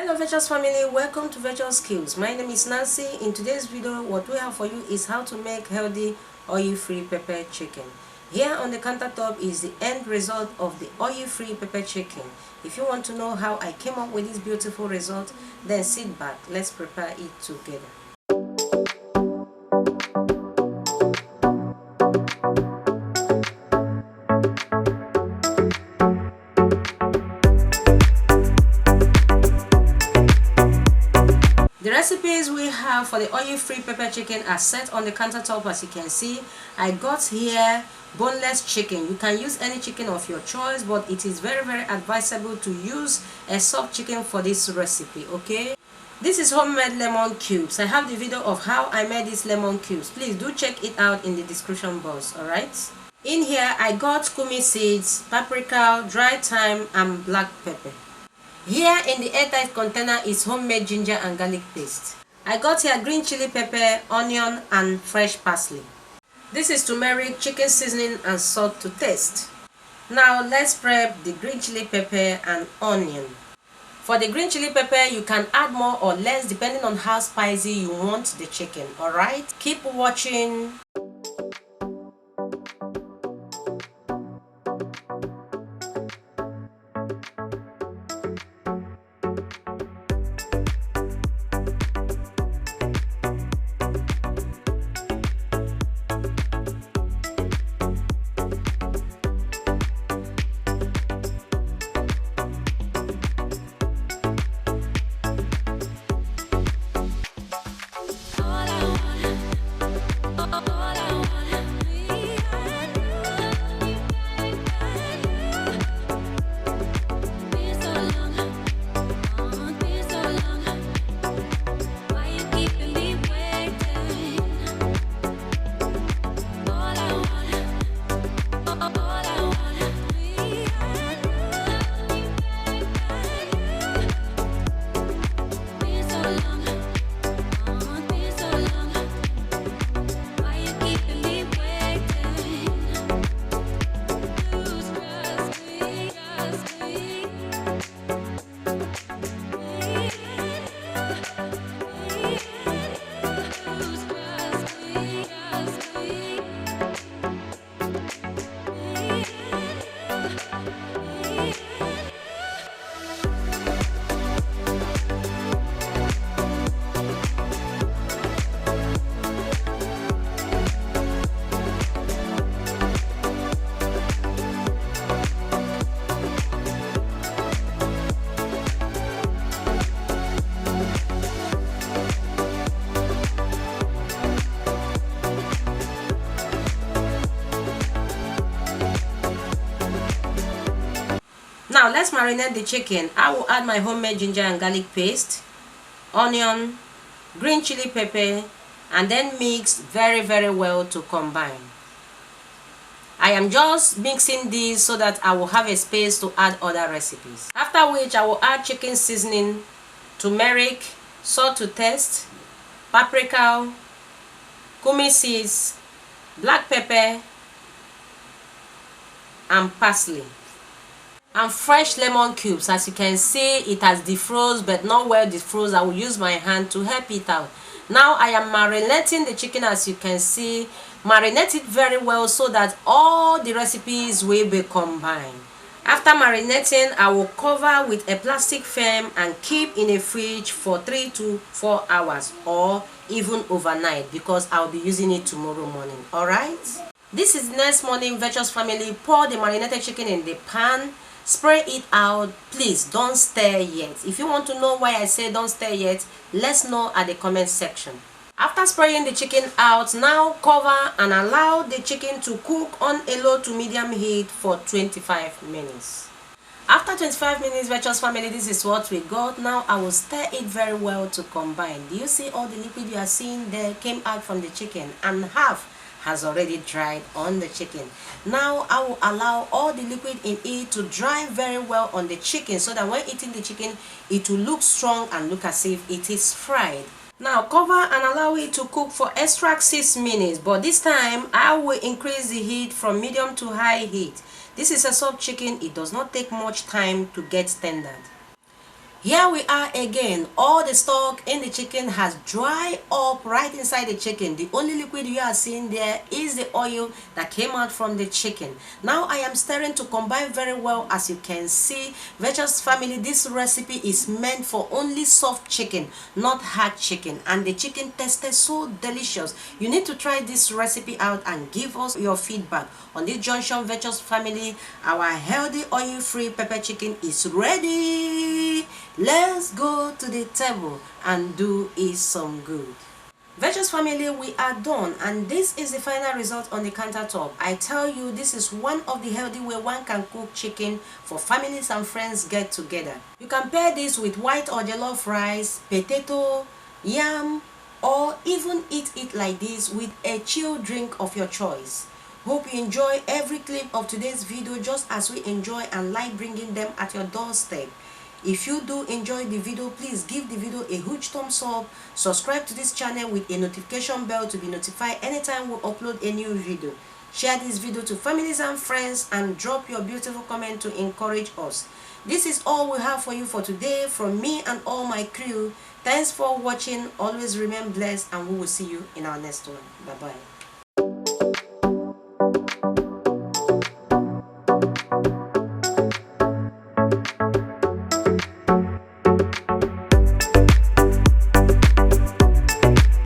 Hello Virtuous family, welcome to Virtuous Skills. My name is Nancy. In today's video, what we have for you is how to make healthy oil-free pepper chicken. Here on the countertop is the end result of the oil-free pepper chicken. If you want to know how I came up with this beautiful result, then sit back, let's prepare it together. The recipes we have for the oil-free pepper chicken are set on the countertop. As you can see, I got here boneless chicken. You can use any chicken of your choice, but it is very advisable to use a soft chicken for this recipe. Okay, this is homemade lemon cubes. I have the video of how I made these lemon cubes. Please do check it out in the description box. All right, in here I got cumin seeds, paprika, dry thyme, and black pepper. Here in the airtight container is homemade ginger and garlic paste. I got here green chili pepper, onion, and fresh parsley. This is turmeric, chicken seasoning, and salt to taste. Now let's prep the green chili pepper and onion. For the green chili pepper, you can add more or less depending on how spicy you want the chicken. Alright, keep watching. Now let's marinate the chicken. I will add my homemade ginger and garlic paste, onion, green chili pepper, and then mix very well to combine. I am just mixing these so that I will have a space to add other recipes. After which I will add chicken seasoning, turmeric, salt to taste, paprika, cumin seeds, black pepper, and parsley. And fresh lemon cubes. As you can see, it has defrosted but not well defrosted. I will use my hand to help it out. Now I am marinating the chicken. As you can see, marinate it very well so that all the recipes will be combined. After marinating, I will cover with a plastic film and keep in a fridge for 3 to 4 hours or even overnight, because I will be using it tomorrow morning. Alright, this is next morning. Virtuous family, pour the marinated chicken in the pan. Spray it out. Please don't stir yet. If you want to know why I say don't stir yet, let's know at the comment section. After spraying the chicken out, now cover and allow the chicken to cook on a low to medium heat for 25 minutes. After 25 minutes, Virtuous family, this is what we got. Now I will stir it very well to combine. Do you see all the liquid you are seeing there came out from the chicken, and half has already dried on the chicken. Now I will allow all the liquid in it to dry very well on the chicken, so that when eating the chicken it will look strong and look as if it is fried. Now cover and allow it to cook for extra 6 minutes, but this time I will increase the heat from medium to high heat. This is a soft chicken, it does not take much time to get tender. Here we are again. All the stock in the chicken has dried up right inside the chicken. The only liquid you are seeing there is the oil that came out from the chicken. Now I am stirring to combine very well. As you can see, Virtuous family, this recipe is meant for only soft chicken, not hard chicken, and the chicken tasted so delicious. You need to try this recipe out and give us your feedback. On this junction, Virtuous family, our healthy oil-free pepper chicken is ready. Let's go to the table and do it some good. Virtuous family, we are done, and this is the final result on the countertop. I tell you, this is one of the healthy way one can cook chicken for families and friends get together. You can pair this with white or jollof rice, potato, yam, or even eat it like this with a chilled drink of your choice. Hope you enjoy every clip of today's video just as we enjoy and like bringing them at your doorstep. If you do enjoy the video, please give the video a huge thumbs up, subscribe to this channel with a notification bell to be notified anytime we upload a new video. Share this video to families and friends and drop your beautiful comment to encourage us. This is all we have for you for today from me and all my crew. Thanks for watching. Always remain blessed, and we will see you in our next one. Bye bye.